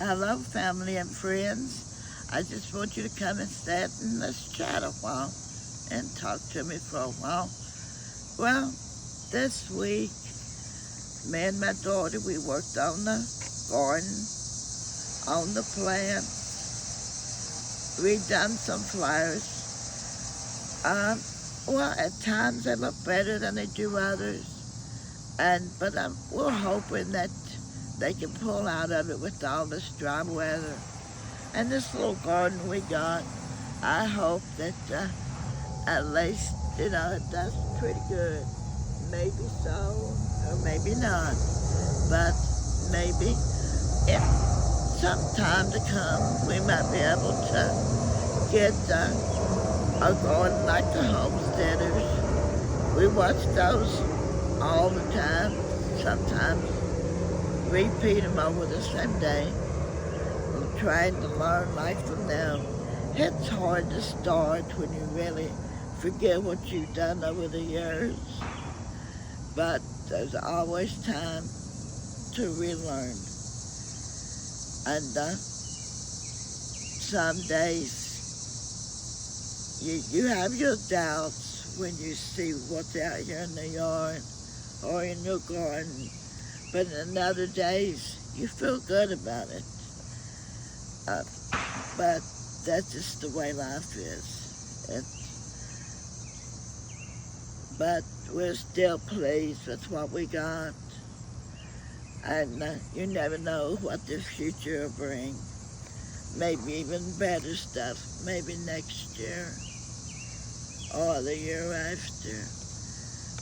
Hello, family and friends. I just want you to come and sit and let's chat a while and talk to me for a while. Well, this week, me and my daughter, we worked on the garden, on the plants. We done some flowers. Well, at times they look better than they do others. But we're hoping that they can pull out of it with all this dry weather. And this little garden we got, I hope that at least, it does pretty good. Maybe so, or maybe not. But maybe if sometime to come, we might be able to get a garden like the homesteaders. We watch those all the time. Sometimes repeat them over the same day. I'm trying to learn life from them. It's hard to start when you really forget what you've done over the years, but there's always time to relearn. And some days you have your doubts when you see what's out here in the yard or in your garden, but in other days you feel good about it. Uh, but that's just the way life is. But we're still pleased with what we got. And you never know what the future will bring. Maybe even better stuff, maybe next year or the year after.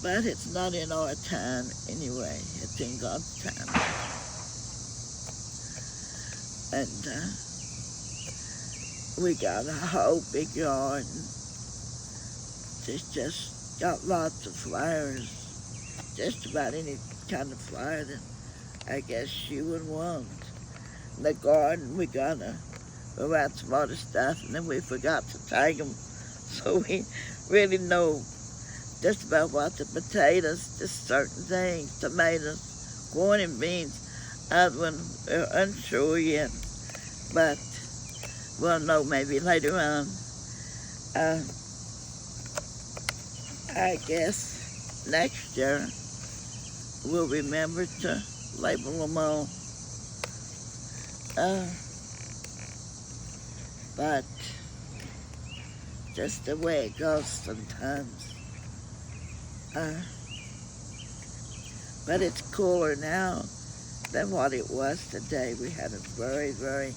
But it's not in our time anyway, it's in God's time. And we got a whole big garden. It's just got lots of flowers, just about any kind of flower that I guess you would want. In the garden, we got some other stuff, and then we forgot to take them. So we really know just about what the potatoes, just certain things, tomatoes, corn and beans. Other ones we're unsure yet, but we'll know maybe later on. I guess next year we'll remember to label them all. But just the way it goes sometimes. But it's cooler now than what it was today. We had a very, very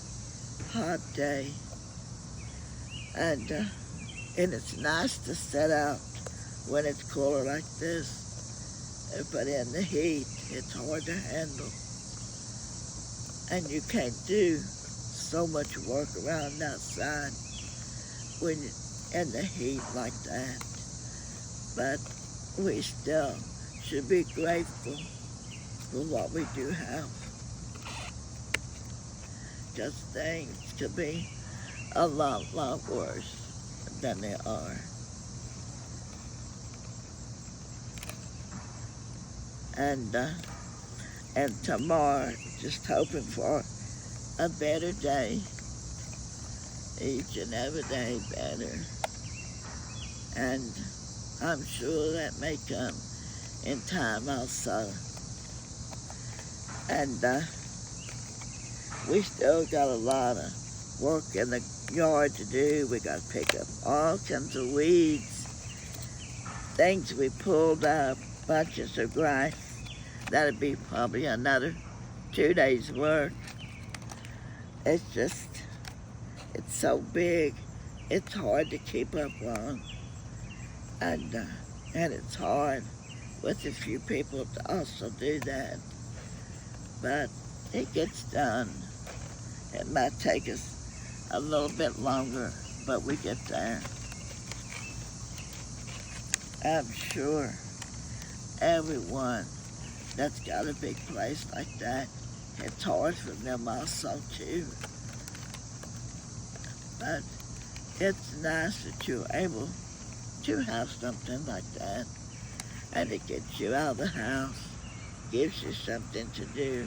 hot day. And it's nice to sit out when it's cooler like this. But in the heat, it's hard to handle. And you can't do so much work around outside when you're in the heat like that. But we still should be grateful for what we do have. Just things could be a lot worse than they are. And tomorrow, just hoping for a better day, each and every day better. And I'm sure that may come in time also. And we still got a lot of work in the yard to do. We got to pick up all kinds of weeds, things we pulled up, bunches of grass. That'd be probably another 2 days' work. It's so big, it's hard to keep up on. And it's hard with a few people to also do that. But it gets done. It might take us a little bit longer, but we get there. I'm sure everyone that's got a big place like that, it's hard for them also too. But it's nice that you're able to have something like that, and it gets you out of the house, gives you something to do.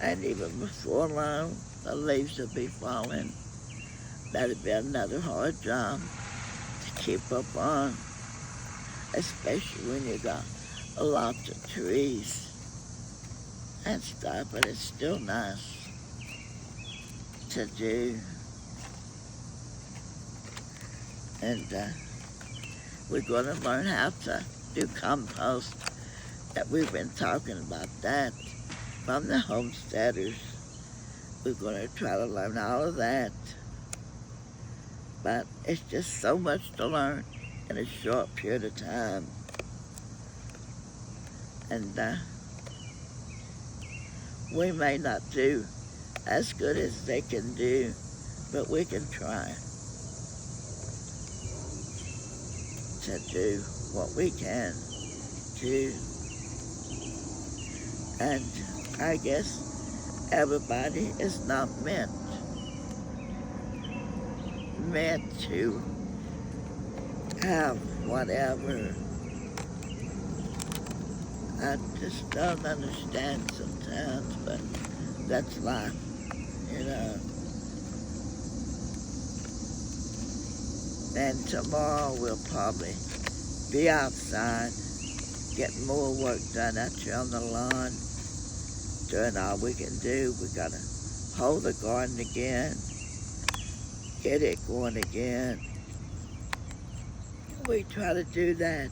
And even before long, the leaves will be falling. That'll be another hard job to keep up on, especially when you got lots of trees and stuff, but it's still nice to do. And we're going to learn how to do compost. That we've been talking about that from the homesteaders. We're going to try to learn all of that. But it's just so much to learn in a short period of time. And we may not do as good as they can do, but we can try to do what we can do. And I guess everybody is not meant to have whatever. I just don't understand sometimes, but that's life, you know. And tomorrow we'll probably be outside, getting more work done out here on the lawn, doing all we can do. We gotta hold the garden again, get it going again. We try to do that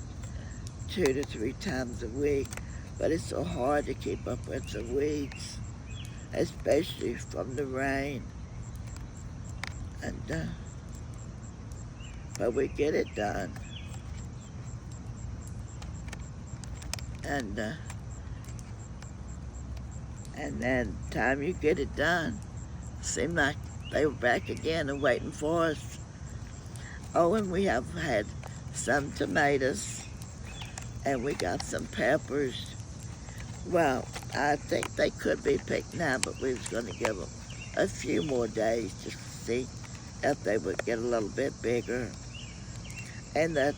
2 to 3 times a week, but it's so hard to keep up with the weeds, especially from the rain. And but we get it done. And then time you get it done, seemed like they were back again and waiting for us. Oh, and we have had some tomatoes, and we got some peppers. Well, I think they could be picked now, but we was going to give them a few more days just to see if they would get a little bit bigger. And the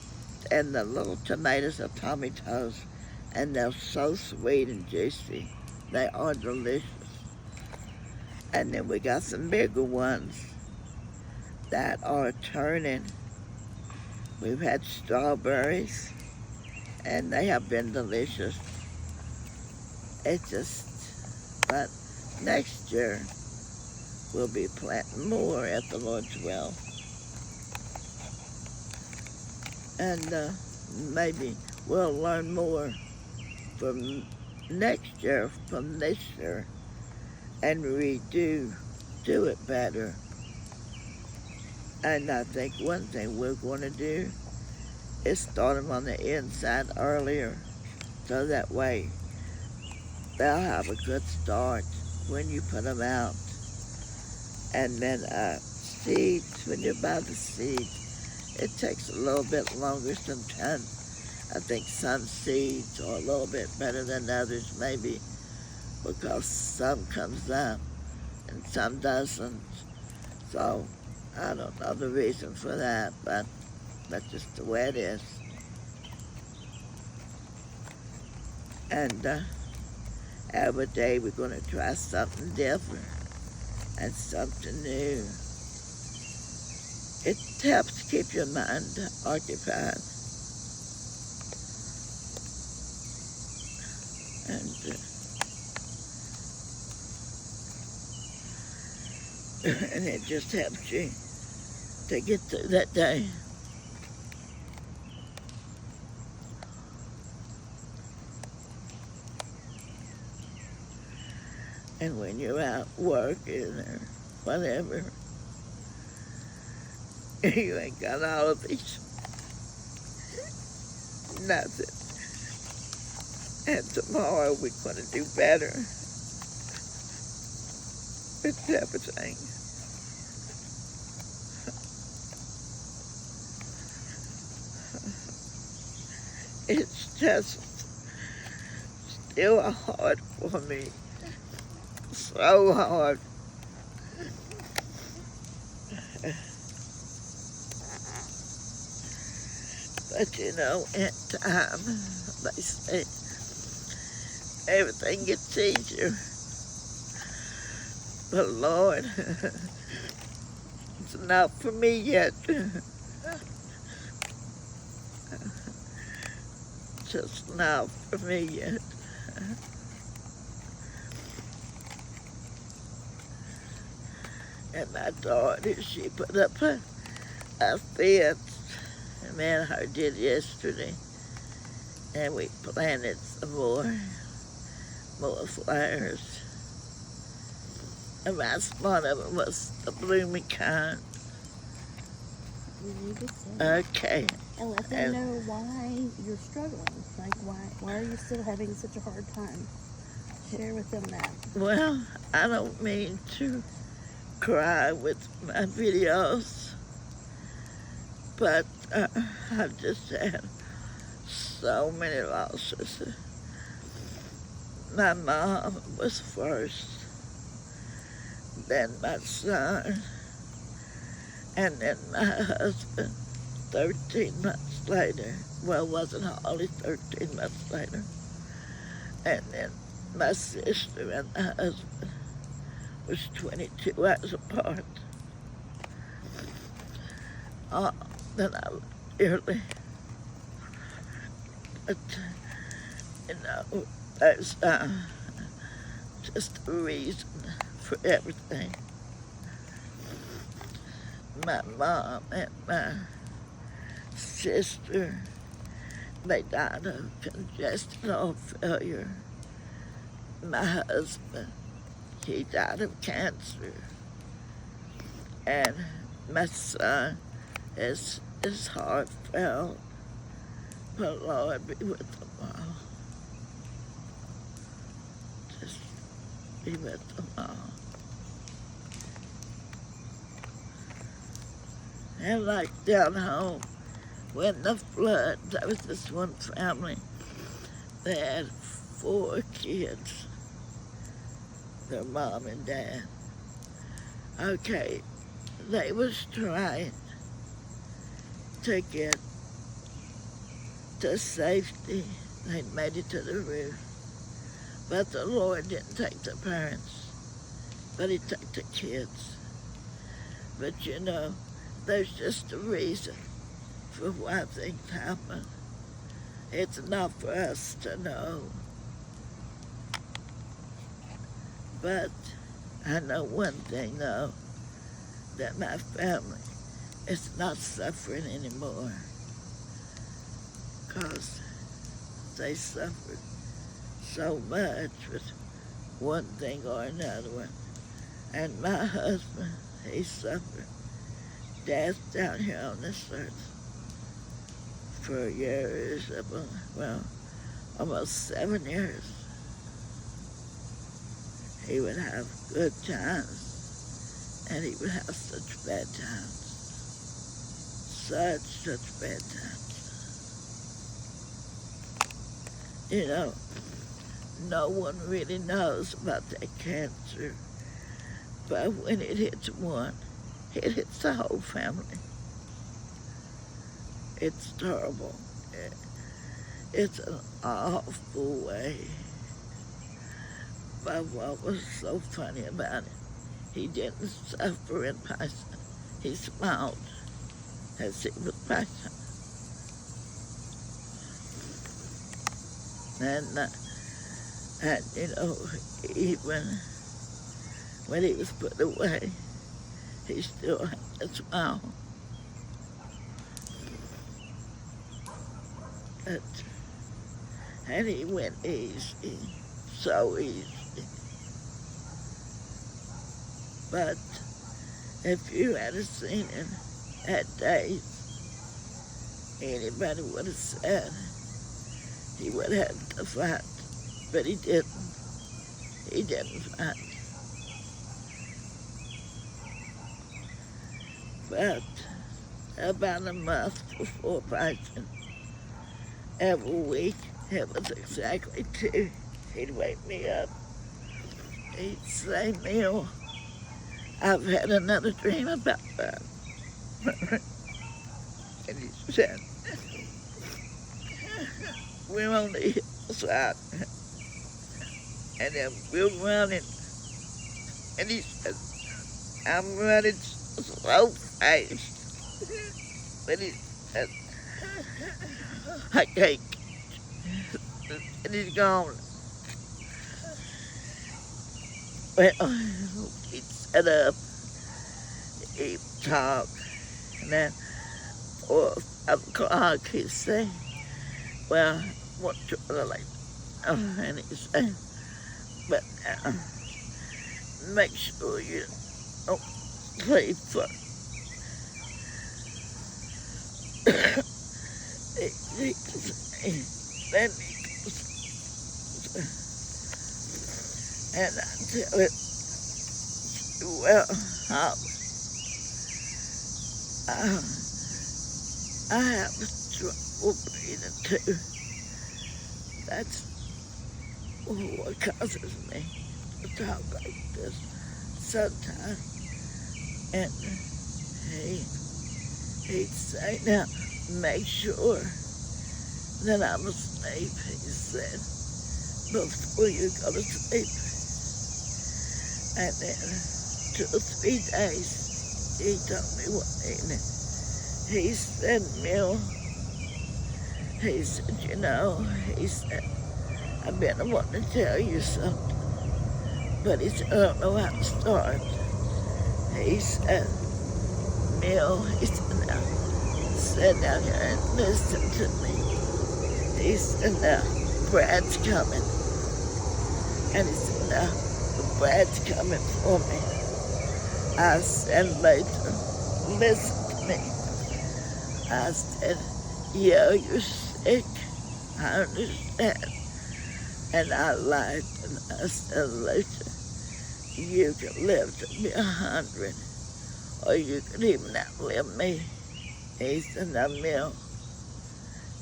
little tomatoes are tomatoes, and they're so sweet and juicy. They are delicious. And then we got some bigger ones that are turning. We've had strawberries, and they have been delicious. It's just, but next year we'll be planting more at the Lord's will. And maybe we'll learn more from next year, from this year, and redo it better. And I think one thing we're going to do is start them on the inside earlier, so that way they'll have a good start when you put them out. And then seeds, when you buy the seeds, it takes a little bit longer sometimes. I think some seeds are a little bit better than others, maybe, because some comes up and some doesn't. So I don't know the reason for that, but that's just the way it is. And every day we're going to try something different and something new. It helps keep your mind occupied. And it just helps you to get through that day. And when you're out working or whatever, you ain't got all of these, nothing. And tomorrow we're going to do better with everything. It's just still hard for me. So hard. But you know, in time, they say, everything gets easier. But Lord, it's not for me yet. Just not for me yet. And my daughter, she put up a fence. Me and her did yesterday. And we planted some more flowers. And one of them was the blooming kind. You need to sing. Okay. And let them know why you're struggling. Like, why are you still having such a hard time? Share with them that. Well, I don't mean to cry with my videos, but I've just had so many losses. My mom was first, then my son, and then my husband 13 months later. Well, it wasn't hardly 13 months later. And then my sister and my husband was 22 hours apart. Then I was early. But, there's just a reason for everything. My mom and my sister, they died of congestive heart failure. My husband, he died of cancer. And my son, his heart failed. But Lord, be with them all. Just be with them all. And like down home, when the flood, there was this one family, they had 4 kids, their mom and dad. Okay, they was trying to get to safety. They made it to the roof. But the Lord didn't take the parents, but he took the kids. But there's just a reason for why things happen. It's not for us to know. But I know one thing, though, that my family is not suffering anymore, because they suffered so much with one thing or another one. And my husband, he suffered death down here on this earth for years, well, almost 7 years. He would have good times, and he would have such bad times. Such bad times. No one really knows about that cancer, but when it hits one, it hits the whole family. It's terrible. It's an awful way. But what was so funny about it, he didn't suffer in person. He smiled as he was passing. And even when he was put away, he still had a smile. And he went easy, so easy. But if you had seen him at days, anybody would have said he would have to fight, but he didn't. He didn't fight. But about a month before fighting, every week, it was exactly 2, he'd wake me up. He'd say, Neil, I've had another dream about that. And he said, we're on the hillside, and then we're running, And he said, I'm running so fast. But he said, I can't. And he's gone. Well, he set up, he talked, and then 4 or 5 o'clock he said, well, what you like? And he said, but make sure you don't play for then and I tell it, well, I have trouble breathing too. That's what causes me to talk like this sometimes. And he'd say, now, make sure that I'm asleep, he said, before you go to sleep. And then 2 or 3 days, he told me one evening, he said, Mill, he said, you know, he said, I've been wanting to tell you something, but he said, I don't know how to start. He said, Mill, he said, now, sit down here and listen to me. He said, now, Brad's coming. And he said, now, Brad's coming for me. I said, later, listen to me. I said, yeah, you're sick. I understand. And I lied, and I said, later, you can live to be 100, or you could even outlive me. He said, now, Mill,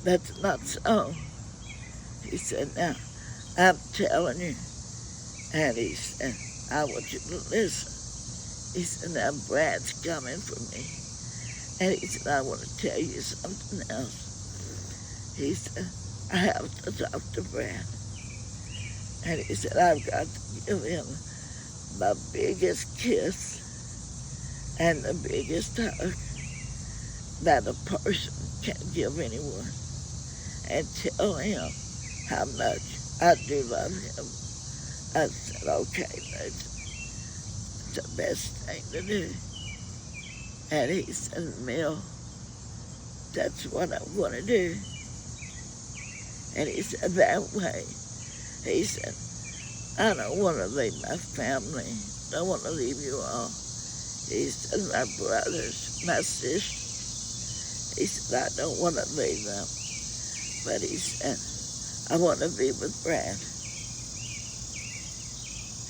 that's not so. He said, now, I'm telling you. And he said, I want you to listen. He said, now, Brad's coming for me. And he said, I want to tell you something else. He said, I have to talk to Brad. And he said, I've got to give him my biggest kiss and the biggest hug that a person can give anyone, and tell him how much I do love him. I said, okay, it's the best thing to do. And he said, Mill, that's what I want to do. And he said, that way, he said, I don't want to leave my family. I don't want to leave you all. He said, my brothers, my sisters. He said, I don't want to leave them. But he said, I want to be with Brad.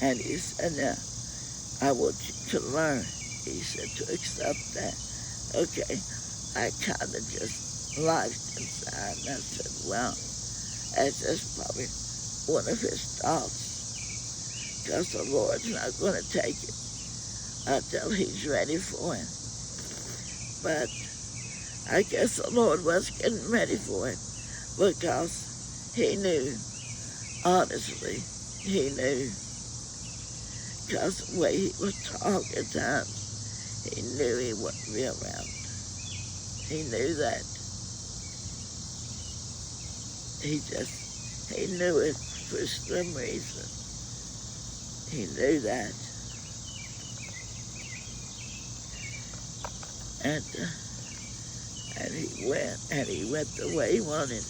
And he said, now, I want you to learn. He said, to accept that. Okay, I kind of just lodged inside. And I said, well, that's just probably one of his thoughts. Because the Lord's not going to take it until he's ready for it. But I guess the Lord was getting ready for it because he knew, honestly, he knew. Because the way he was talking at times, he knew he wouldn't be around. He knew that. He knew it for some reason. He knew that. And he went the way he wanted.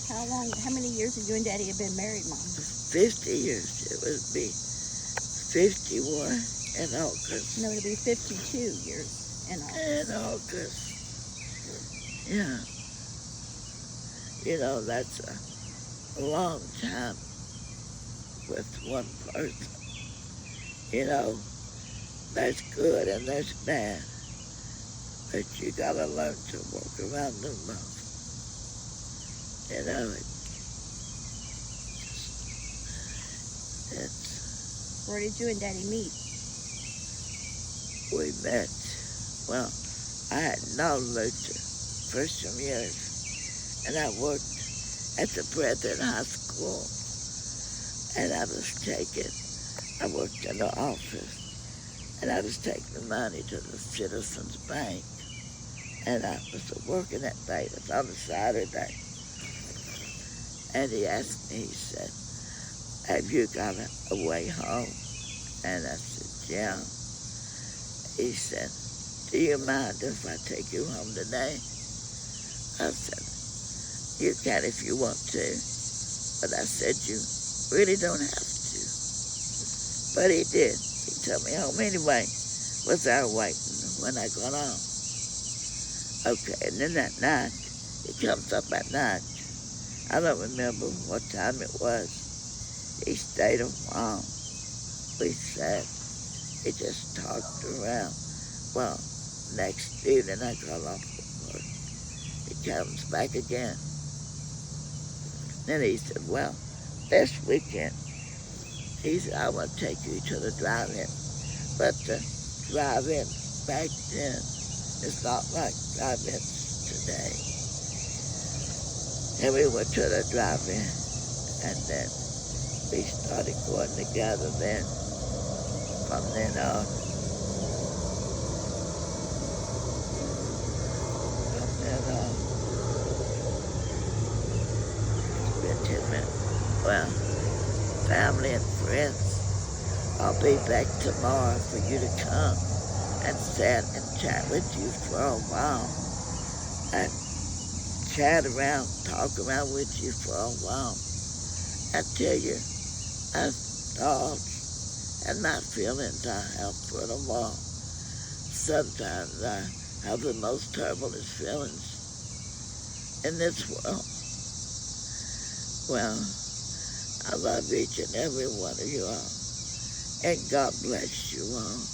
How many years have you and Daddy have been married, Mom? 50 years. It would be 51 in August. No, it'll be 52 years in August. In August. Yeah. You know, that's a long time with one person. You know, that's good and that's bad. But you gotta learn to walk around them both. You know, it's... Where did you and Daddy meet? We met, well, I had known Luther for some years, and I worked at the Brethren High School, and I was taken. I worked in the office, and I was taking the money to the Citizens Bank, and I was working that day. It was on a Saturday. And he asked me, he said, have you got a way home? And I said, yeah. He said, do you mind if I take you home today? I said, you can if you want to. But I said, you really don't have to. But he did. He took me home anyway. Was there waiting when I got on. Okay, and then that night, he comes up at night. I don't remember what time it was. He stayed a while. We sat. He just talked around. Well, next evening I got off of work. He comes back again. Then he said, well, this weekend, he said, I want to take you to the drive-in. But the drive-in back then is not like drive-ins today. And we went to the drive-in, and then we started going together then. From then on. It's been 10 minutes. Well, family and friends, I'll be back tomorrow for you to come and sit and chat with you for a while. And chat around, talk around with you for a while. I tell you, I've thoughts and my feelings I have for a while. Sometimes I have the most turbulent feelings in this world. Well, I love each and every one of you all. And God bless you all.